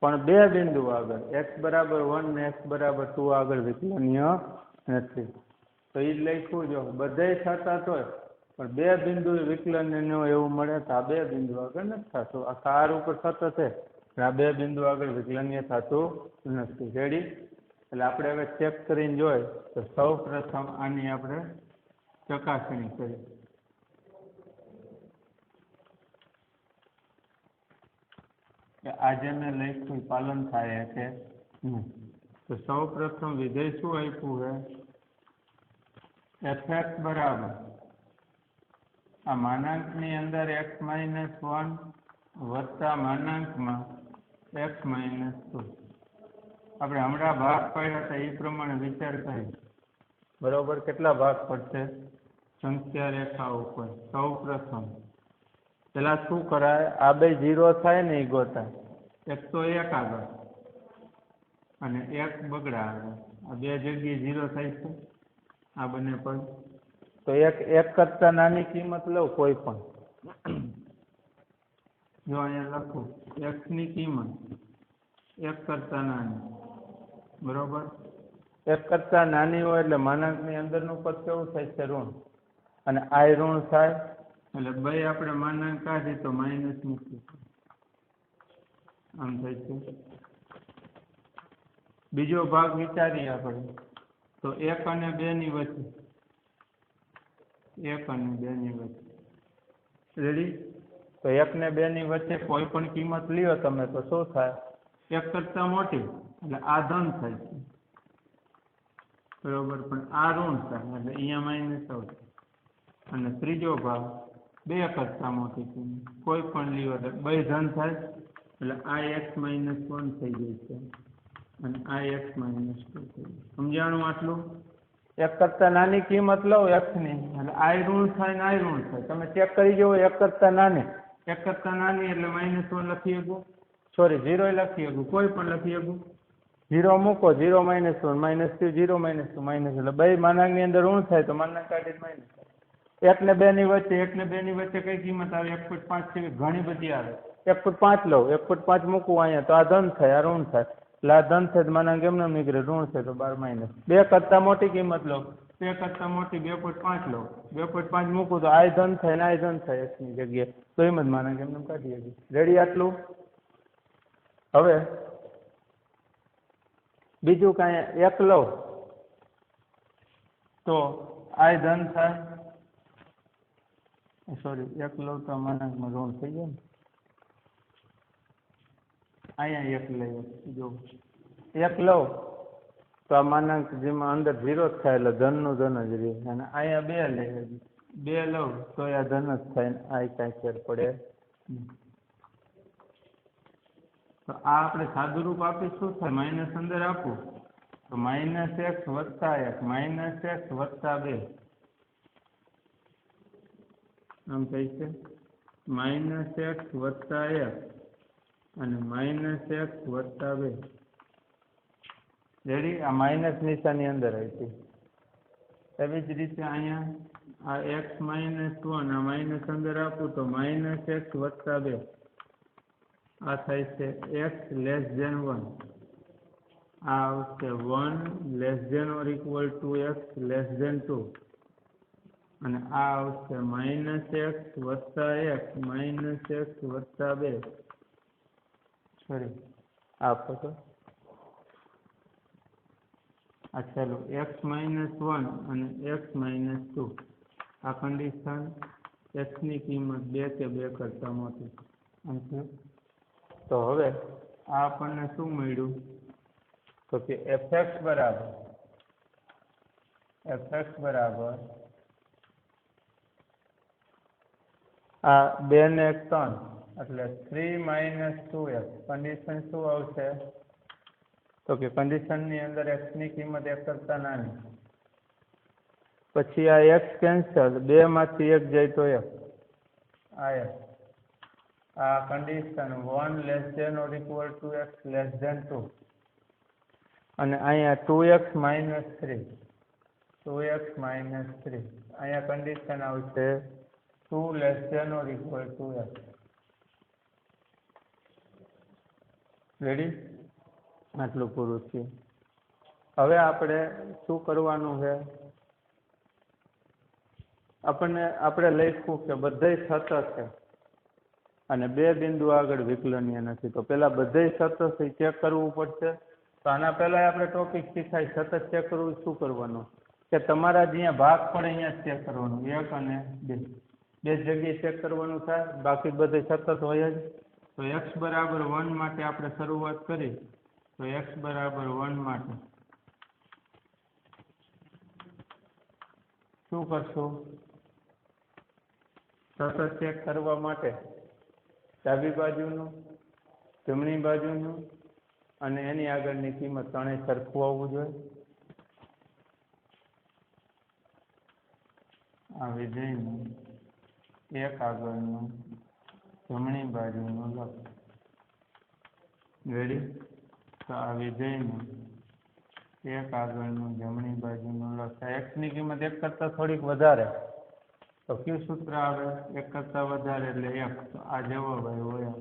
પણ બે બિંદુ આગળ x બરાબર 1 ને x બરાબર 2 આગળ વિકલનીય નથી. તો એ લખ્યું, જો બધે સતત હોય પણ બે બિંદુ વિકલનીય એવું મળે તો આ બે બિંદુ આગળ નથી થતું. આખા આર ઉપર સતત છે, આ બે બિંદુ આગળ વિકલનીય થતું નથી. રેડી? એટલે આપણે હવે ચેક કરીને જોઈએ તો સૌ પ્રથમ આની આપણે ચકાસણી કરીએ. કે આજે મેં લખ્યું પાલન થાય કે નહીં. તો સૌ પ્રથમ વિધેય શું આપ્યું છે? fx બરાબર આ માનાંકની અંદર x-1 વત્તા માનાંકમાં x-2. આપણે હમણાં ભાગ પાડ્યા હતા એ પ્રમાણે વિચાર કરી. બરોબર? કેટલા ભાગ પડશે? સંખ્યા રેખા ઉપર સૌ પ્રથમ પેલા શું કરાય? આ બે 0 થાય ને એ ગોતાય. એક તો 1 આગળ અને 1 બગડા આગળ. આ બે જગ્યાએ 0 થાય છે આ બંને પર. તો એક કરતા નાની કિંમત લઉં કોઈ પણ. જો અહીંયા લખું x ની કિંમત 1 કરતા નાની. બરોબર? 1 કરતા નાની હોય એટલે માનાંકની અંદરનું પદ કેવું થાય છે? ઋણ. અને આ ઋણ થાય એટલે બે આપણે માનાંક કાઢી તો માઇનસ મૂકી આમ થાય છે. બીજો ભાગ વિચારીએ આપણે તો 1 અને 2 ની વચ્ચે. 1 અને 2 ની વચ્ચે. રેડી? તો 1 ને 2 ની વચ્ચે કોઈ પણ કિંમત લ્યો તમે તો શું થાય? 1 કરતા મોટી એટલે આ ધન થાય છે. બરોબર? પણ આ ઋણ થાય એટલે અહીંયા માઇનસ આવશે. અને ત્રીજો ભાગ 2 કરતા મોટી કિંમત કોઈ પણ લ્યો એટલે બે ધન થાય એટલે આ x-1 થઈ જાય છે અને આ x-2 થઈ જાય. સમજાણું આટલું? 1 કરતા નાની કિંમત લો x ની એટલે આ ઋણ થાય ને આ ઋણ થાય. તમે ચેક કરી જુઓ 1 કરતા નાની. 1 કરતા નાની એટલે -1 લખી શકું, સોરી 0 લખી શકું, કોઈ પણ લખી શકું. 0 મૂકો 0 -1 -2 0 -2 એટલે બે માનાંકની અંદર ઋણ થાય તો માનાંક કાઢીને માઇનસ થાય. 1 ને 2 ની વચ્ચે 1 ને 2 ની વચ્ચે કઈ કિંમત આવે? 1.5 છે. ઘણી બધી આવે. 1.5 લઉં, 1.5 મૂકવું અહીંયા તો આ ધન થાય આ ઋણ થાય એટલે આ ધન થાય માનાંક એમને નીકળે ઋણ થાય તો 12 માઇનસ. 2 કરતા મોટી કિંમત લો, 2 કરતા મોટી 2.5 લો, 2.5 મૂકું તો આ ધન થાય ને આ ધન થાય x ની જગ્યાએ તો એમ જ માનાંક એમને કાઢી શકીએ. રેડી આટલું? હવે બીજું કાંઈ 1 લો તો આ ધન થાય, સોરી 1 લો તો માનાંકમાં ઋણ થઈ જાય ને. અહીંયા 1 લઈએ, જો 1 લો તો આ માનાંક જેમાં અંદર 0 જ થાય એટલે ધનનું ધન જ રહે. અને અહીંયા 2 લઈએ, 2 લઉં તો આ ધન જ થાય ને આ કાંઈ ફેર પડે નહીં. તો આ આપણે સાદુરૂપ આપી શું થાય? માઇનસ અંદર આપું તો -x વત્તા 1 -x વત્તા 2 આમ થાય છે. માઇનસ એક્સ વત્તા એક અને માઇનસ એક્સ વત્તા 2. રેડી? આ માઇનસ નિશાની અંદર હતી. એવી જ રીતે અહીંયા આ એક્સ માઇનસ 1 આ માઇનસ અંદર આપું તો માઇનસ એક્સ વત્તા 2 આ થાય છે એક્સ લેસ ધેન 1. આ આવશે 1 less than or equal to x less than 2 અને આ આવશે માઇનસ એક્સ વત્તા એક્સ માઇનસ એક્સ વત્તા 2. સોરી આપો તો આ ચાલો એક્સ માઇનસ 1 અને એક્સ માઇનસ 2 આ કન્ડિશન એક્સની કિંમત 2 કે 2 કરતાં મોટી. તો હવે આ આપણને શું મળ્યું? તો કે fx બરાબર આ 2 ને 3 એટલે 3 માઇનસ 2x. કન્ડિશન શું આવશે? તો કે કન્ડિશનની અંદર x ની કિંમત 1 કરતાં નાની. પછી આ x કેન્સલ, 2 માંથી 1 જાય તો 1. આ condition 1 less than or equal to x less than 2 અને અહીંયા 2x માઇનસ 3 અહીંયા કન્ડિશન આવશે 2 less than or equal to x. Ready? આટલું પૂરું થયું. હવે આપણે શું કરવાનું છે? આપણે લખ્યું કે બધે સતત છે અને 2 બિંદુ આગળ વિકલનીય નથી. તો પેલા બધે સતત ચેક કરવું પડશે. તો આના પહેલા આપણે ટોપિક શીખાય સતત ચેક કરવું. શું કરવાનું કે તમારા જ્યાં ભાગ પડે અહીંયા ચેક કરવાનું. 1 અને 2 જગ્યાએ ચેક કરવાનું થાય. બાકી બધે સતત હોય જ. તો x બરાબર 1 માટે આપણે શરૂઆત કરી. તો x બરાબર 1 માટે શું કરશું? સતત ચેક કરવા માટે ડાબી બાજુનું, જમણી બાજુનું અને એની આગળની કિંમત ત્રણેય સરખું આવવું જોઈએ. આ વિધેયનું એક આગળનું જમણી બાજુનું લખ. રેડી? તો આ વિધેયનું એક આગળનું જમણી બાજુનું લખ. x ની કિંમત 1 કરતાં થોડીક વધારે તો કયું સૂત્ર આવે? 1 કરતાં વધારે એટલે 1. તો આ જવાબ આવ્યો.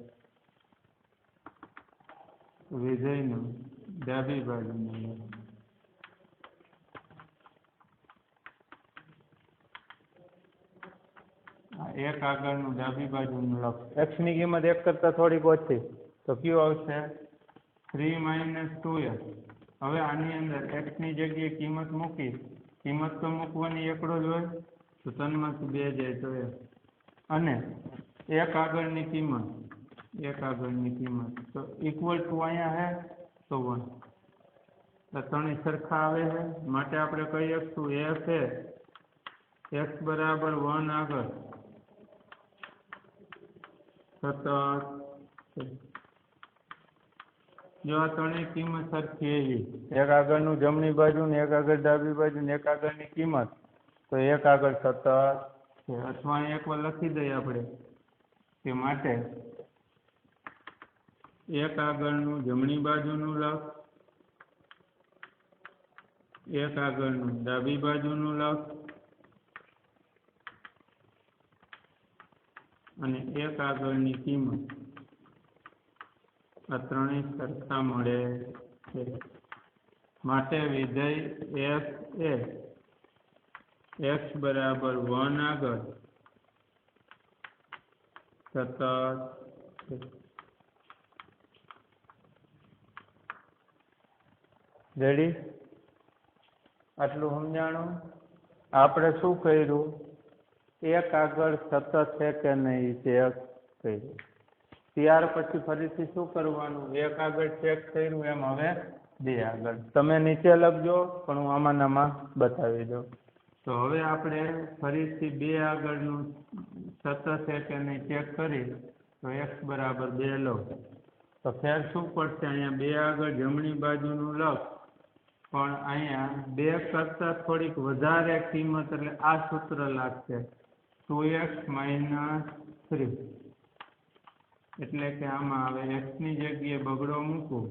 વિધેયનું ડાબી બાજુનું લખ. એક આગળનું ડાબી બાજુનું લખ. x ની કિંમત 1 કરતાં થોડીક ઓછી તો કયું આવશે? 3 માઇનસ 2x. હવે આની અંદર x ની જગ્યાએ કિંમત મૂકી. કિંમત તો મૂકવાની એકડો જ હોય. તો 3 માંથી 2 જાય તો 1 અને એક આગળની કિંમત તો ઇક્વલ ટુ અહીંયા હે તો 1. તો ત્રણેય સરખા આવે છે માટે આપણે કહી શકશું f એ x બરાબર 1 આગળ સતત. જો આ ત્રણેય કિંમત સરખી એવી, એક આગળનું જમણી બાજુ ને એક આગળ ડાબી બાજુ ને એક આગળની કિંમત, તો એક આગળ સતત છે. અથવા એક વાર લખી દઈએ આપણે કે માટે એક આગળનું જમણી બાજુનું લખ, એક આગળનું ડાબી બાજુનું લખ અને એક આગળની કિંમત, આ ત્રણેય સરખા મળે છે. માટે વિધેય f એ x બરાબર 1 આગળ સતત છે. રેડી? આટલું સમજાણું? આપણે શું કર્યું? એક આગળ સતત છે કે નહીં ચેક કર્યું. ત્યાર પછી ફરીથી શું કરવાનું? એક આગળ ચેક કર્યું એમ હવે 2 આગળ. તમે નીચે લખજો પણ હું આમાં બતાવી દઉં. તો હવે આપણે ફરીથી 2 આગળનું સતત છે કે નહીં ચેક કરી તો x બરાબર 2 લો. તો ફેર શું પડશે? અહીંયા 2 આગળ જમણી બાજુનું લખ પણ અહીંયા 2 કરતાં થોડીક વધારે કિંમત એટલે આ સૂત્ર લાગશે 2x માઇનસ 3 એટલે કે આમાં આવે એક્સની જગ્યાએ બગડો મૂકું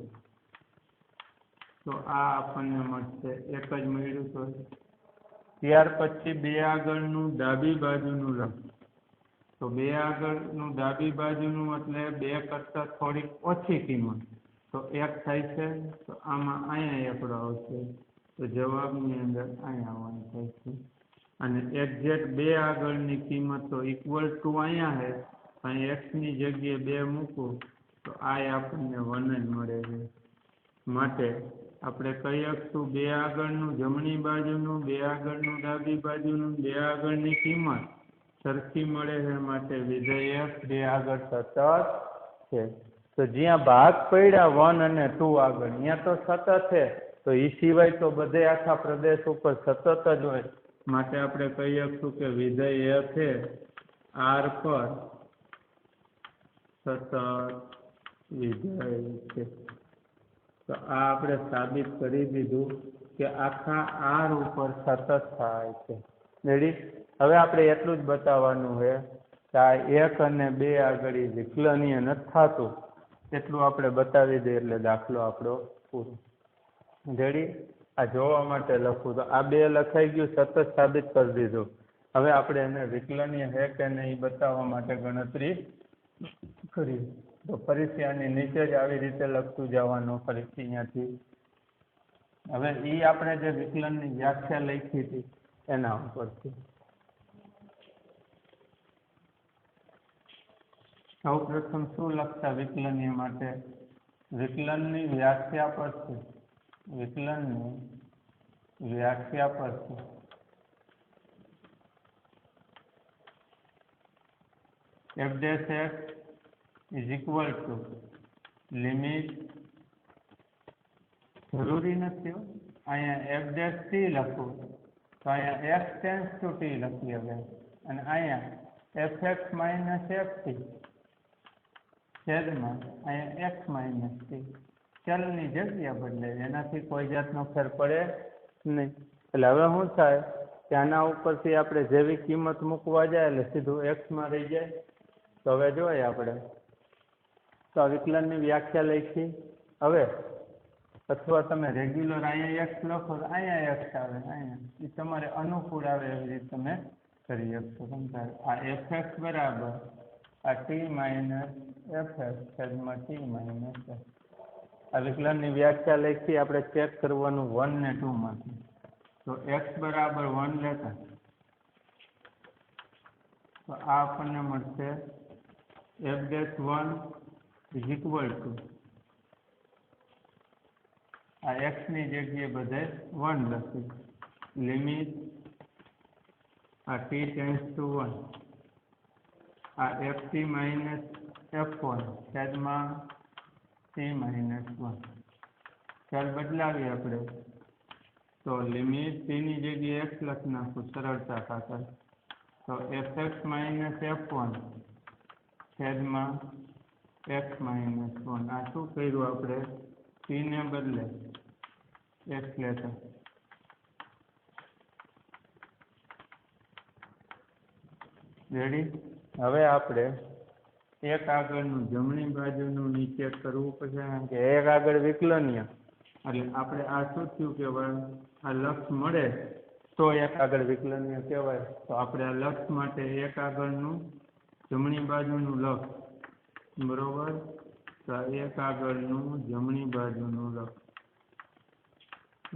તો આ આપણને મળશે એક જ મળ્યું તો ત્યાર પછી બે આગળનું ડાબી બાજુનું લખ તો બે આગળનું ડાબી બાજુનું એટલે બે કરતાં થોડીક ઓછી કિંમત તો એક થાય છે તો આમાં અહીંયા એકડો આવશે તો જવાબની અંદર અહીંયા આવવાનું થાય છે અને એક્ઝેક્ટ બે આગળની કિંમત તો ઇક્વલ ટુ અહીંયા છે અહીં એક્સની જગ્યાએ બે મૂકું તો આ આપણને 1 જ મળે છે માટે આપણે કહી શકશું બે આગળનું જમણી બાજુનું બે આગળનું ડાબી બાજુનું બે આગળની કિંમત સરખી મળે છે માટે વિધેય f બે આગળ સતત છે તો જ્યાં ભાગ પડ્યા 1 અને 2 આગળ ત્યાં તો સતત છે તો એ સિવાય તો બધે આખા પ્રદેશ ઉપર સતત જ હોય માટે આપણે કહી શકશું કે વિધેય f એ r પર સતત વિધેય છે તો આ આપણે સાબિત કરી દીધું કે આખા r ઉપર સતત થાય છે રેડી હવે આપણે એટલું જ બતાવવાનું છે કે આ 1 અને 2 આગળ વિકલનીય નથી થતું એટલું આપણે બતાવી દઈએ એટલે દાખલો આપણો પૂરો રેડી આ જોવા માટે લખું તો આ 2 લખાઈ ગયું સતત સાબિત કરી દીધું હવે આપણે એને વિકલનીય છે કે નહીં બતાવવા માટે ગણતરી કરી તો ફરીથી આની નીચે જ આવી રીતે લખતું જવાનું ફરીથી અહીંયાથી હવે એ આપણે જે વિકલનની વ્યાખ્યા લખી હતી એના ઉપરથી સૌ પ્રથમ શું લખતા વિકલનીય માટે વિકલનની વ્યાખ્યા પરથી વિકલનની વ્યાખ્યા પરથી f dash x is equal to limit જરૂરી નથી અહીંયા f dash t લખું તો અહીંયા x tends to t લખી હવે અને અહીંયા fx minus ft છેદમાં અહીંયા x minus t ચલની જગ્યા બદલે એનાથી કોઈ જાતનો ફેર પડે નહીં એટલે હવે શું થાય કે આના ઉપરથી આપણે જેવી કિંમત મૂકવા જાય એટલે સીધું એક્સમાં રહી જાય તો હવે જોઈએ આપણે તો આ વિકલનની વ્યાખ્યા લખી હવે અથવા તમે રેગ્યુલર અહીંયા એક્સ લખો તો અહીંયા એક્સ આવે અહીંયા એ તમારે અનુકૂળ આવે એવી રીતે તમે કરી શકશો સમજાય આ એફએક્સ બરાબર આ ટી માઇનસ એફએક્સ છેદમાં ટી માઇનસ એફ આ વિકલનની વ્યાખ્યા લખી આપણે ચેક કરવાનું 1 ને 2 માંથી તો એક્સ બરાબર 1 લેતા તો આ આપણને મળશે f dash 1 is equal to આ x ની જગ્યાએ બધે 1 લખી લિમિટ આ t tends to 1 આ ft minus f1 છેદમાં t minus 1 ચાલ બદલાવી આપણે તો લિમિટ t ની જગ્યાએ x લખી નાખું સરળતા ખાતર તો fx minus f1 છેદમાં x minus 1 આ શું કર્યું આપણે t ને બદલે x લેતા રેડી હવે આપણે એક આગળનું જમણી બાજુનું નીચે કરવું પડશે કારણ કે એક આગળ વિકલનીય એટલે આપણે આ શું થયું કહેવાય આ લક્ષ મળે તો એક આગળ વિકલનીય કહેવાય તો આપણે આ લક્ષ માટે એક આગળનું જમણી બાજુનું લક્ષ બરોબર તો એક આગળનું જમણી બાજુનું લક્ષ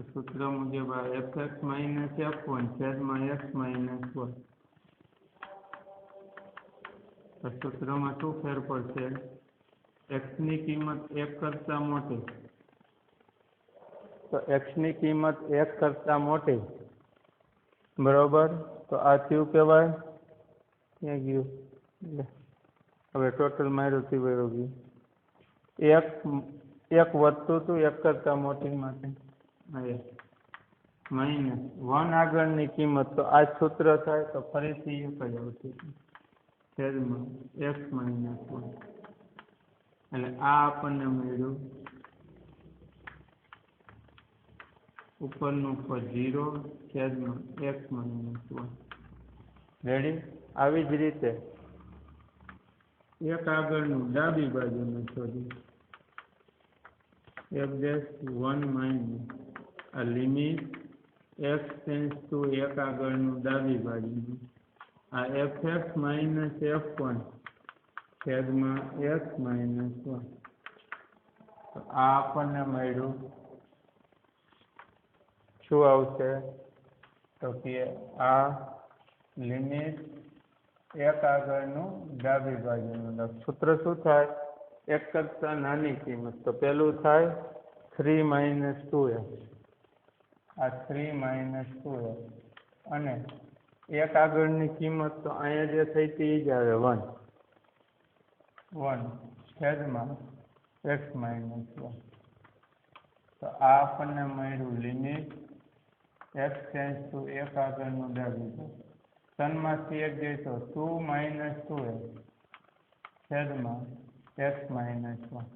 સૂત્ર મુજબ આ fx minus f1 છેદમાં x minus 1 સૂત્રમાં શું ફેર પડશે x ની કિંમત 1 કરતા મોટી તો x ની કિંમત 1 કરતા મોટી બરોબર તો આ થયું કહેવાય ક્યાં ગયું હવે ટોટલ માર્યું થી વયો ગયું એક વધતું હતું 1 કરતા મોટી માટે માઇનસ 1 આગળની કિંમત તો આ સૂત્ર થાય તો ફરીથી 1 જ આવશે છેદમાં x minus 1 એટલે આ આપણને મળ્યું ઉપરનું પર 0 છેદમાં x minus 1 રેડી આવી જ રીતે એક આગળનું ડાબી બાજુનું શોધ્યું f dash 1 માઇનસ આ લિમિટ x ટેન્ડ્સ ટુ એક આગળનું ડાબી બાજુનું આ fx માઇનસ f1 છેદમાં x માઇનસ 1 તો આ આપણને મળ્યું શું આવશે તો કે આ લિમિટ એક આગળનું ડાબી બાજુનું સૂત્ર શું થાય એક કરતાં નાની કિંમત તો પેલું થાય 3 માઇનસ 2x આ 3 માઇનસ 2x અને એક આગળની કિંમત તો અહીંયા જે થઈ હતી જ આવે 1 છેદમાં x માઇનસ 1 તો આ આપણને મળ્યું લિમિટ x ટેન્ડ્સ ટુ એક આગળનું ડાબી બાજુ તનમાંથી એક જઈ તો 2 માઇનસ 2x છેદમાં x માઇનસ 1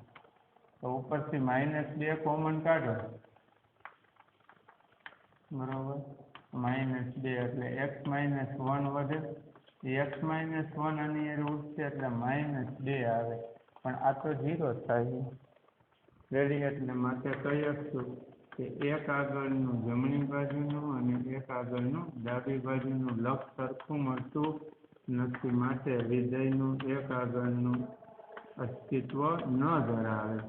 તો ઉપરથી -2 કોમન કાઢો બરોબર -2 એટલે x માઇનસ 1 વધે x માઇનસ 1 આની એ ઉઠશે એટલે -2 આવે પણ આ તો 0 થાય રેડી એટલે માટે કહી શકશું કે એક આગળનું જમણી બાજુનું અને એક આગળનું ડાબી બાજુનું લક્ષ સરખું મળતું નથી માટે વિધેયનું એક આગળનું અસ્તિત્વ ન ધરાવે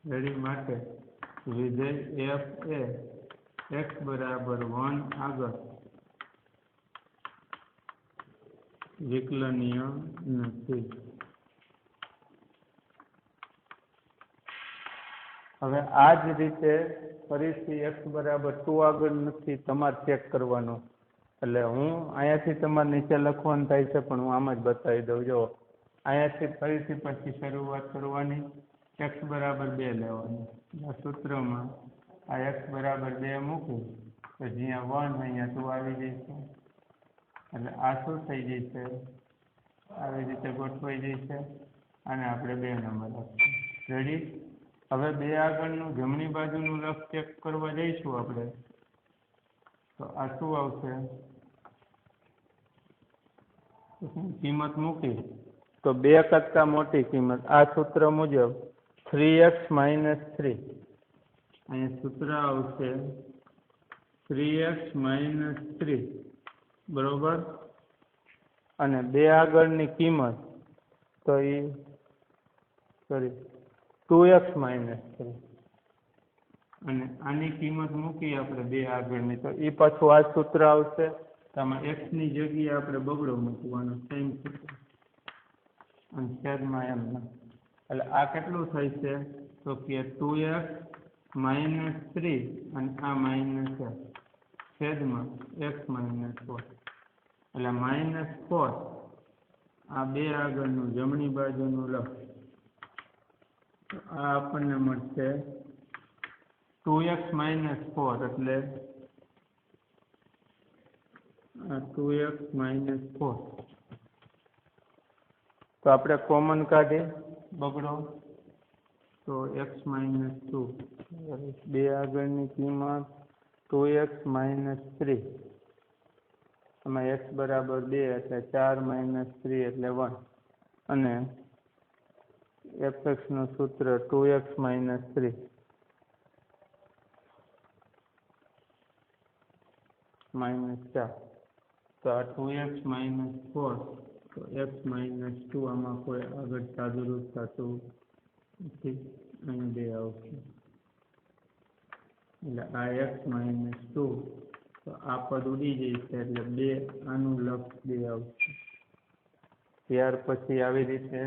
રેડી માટે વિધેય f એ x બરાબર 1 આગળ વિકલનીય નથી હવે આ જ રીતે ફરીથી x બરાબર 2 આગળ નથી તમારે ચેક કરવાનું એટલે હું અહીંયાથી તમારે નીચે લખવાનું થાય છે પણ હું આમ જ બતાવી દઉં જો અહીંયાથી ફરીથી પછી શરૂઆત કરવાની x બરાબર 2 લેવાની આ સૂત્રમાં આ x બરાબર 2 મૂકું તો જ્યાં 1 અહીંયા 2 આવી જશે એટલે આ શું થઈ જશે આવી રીતે ગોઠવાઈ જશે અને આપણે 2 નંબર આપીશું રેડી હવે 2 આગળનું જમણી બાજુનું લક્ષ ચેક કરવા જઈશું આપણે તો આ શું આવશે કિંમત મૂકી તો 2 કરતાં મોટી કિંમત આ સૂત્ર મુજબ 3x માઇનસ 3 અહીંયા સૂત્ર આવશે 3x માઇનસ 3 બરોબર અને 2 આગળની કિંમત તો એ 2x માઇનસ 3 અને આની કિંમત મૂકી આપણે 2 આગળની તો એ પાછું આ સૂત્ર આવશે આમાં x ની જગ્યાએ આપણે બગડો મૂકવાનો સેમ સૂત્ર અને છેદમાં એમ એટલે આ કેટલું થાય છે તો કે 2x માઇનસ 3 અને આ માઇનસ છેદમાં x માઇનસ 4 એટલે -4 આ 2 આગળનું જમણી બાજુનું લક્ષ આ આપણને મળશે 2x માઇનસ 4 એટલે આ 2x માઇનસ 4 તો આપણે કોમન કાઢીએ બગડો તો x માઇનસ 2 2 આગળની કિંમત 2x માઇનસ 3 એમાં x બરાબર 2 એટલે 4 માઇનસ 3 એટલે 1 અને fx નું સૂત્ર 2x માઇનસ 3 માઇનસ 4 તો આ 2x માઇનસ 4 તો x માઇનસ 2 આમાં કોઈ આગળ સાદુરૂપ થતું નથી અહીં 2 આવશે એટલે આ x માઇનસ 2 તો આ પદ ઉડી જશે એટલે 2 આનું લક્ષ 2 આવશે ત્યાર પછી આવી રીતે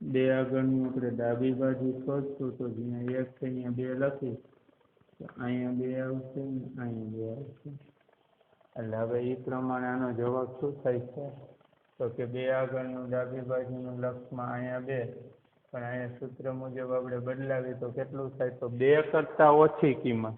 2 આગળનું આપણે ડાબી બાજુ શોધશું તો જ્યાં x અહીંયા 2 લખી તો અહીંયા 2 આવશે ને અહીંયા 2 આવશે એટલે હવે એ પ્રમાણે આનો જવાબ શું થાય છે તો કે 2 આગળનું ડાબી બાજુનું લક્ષમાં અહીંયા 2 પણ અહીંયા સૂત્ર મુજબ આપણે બદલાવી તો કેટલું થાય તો 2 કરતાં ઓછી કિંમત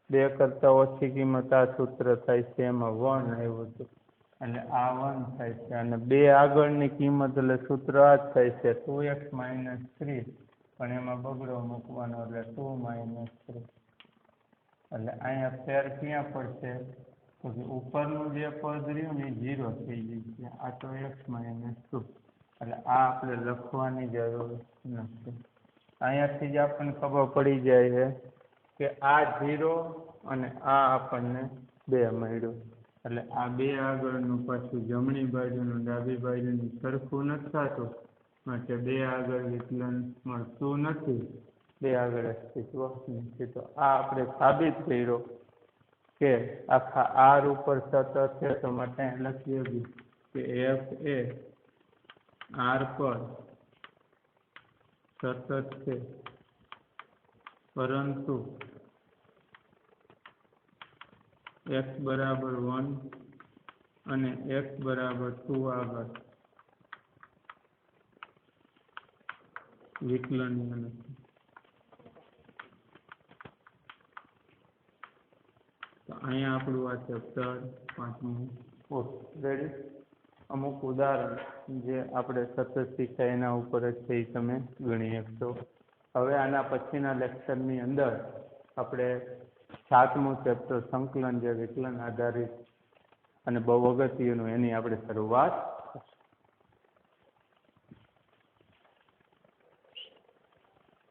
2 કરતાં ઓછી કિંમત આ સૂત્ર થાય છે એમાં 1 આવ્યું હતું એટલે આ 1 થાય છે અને 2 આગળની કિંમત એટલે સૂત્ર આ જ થાય છે 2x માઇનસ 3 પણ એમાં બગડો મૂકવાનો એટલે 2 માઇનસ 3 એટલે અહીંયા ફેર ક્યાં પડશે પછી ઉપરનું જે પદ રહ્યું ને એ 0 થઈ ગયું છે. આ તો x -2 એટલે આ આપણે લખવાની જરૂર નથી. અહીંયાથી જ આપણને ખબર પડી જાય છે કે આ 0 અને આ આપણને 2 મળ્યું. એટલે આ 2 આગળનું પાછું જમણી બાજુનું ડાબી બાજુનું સરખું નથી થતું, માટે 2 આગળ વિકલન મળતું નથી, 2 આગળ અસ્તિત્વ નથી. તો આ આપણે સાબિત કર્યો કે આખા આર ઉપર સતત છે, તો માટે લખીએ કે એફ એ આર પર સતત છે, પરંતુ x બરાબર 1 અને x બરાબર 2 આગળ વિકલનીય નથી. તો અહીંયા આપણું આ ચેપ્ટર 5મું રેડી. અમુક ઉદાહરણ જે આપણે સતત શીખ્યા એના ઉપર જ છે એ તમે ગણી શકશો. હવે આના પછીના લેક્ચરની અંદર આપણે 7મું ચેપ્ટર સંકલન, જે વિકલન આધારિત અને બહુ અગત્યનું, એની આપણે શરૂઆત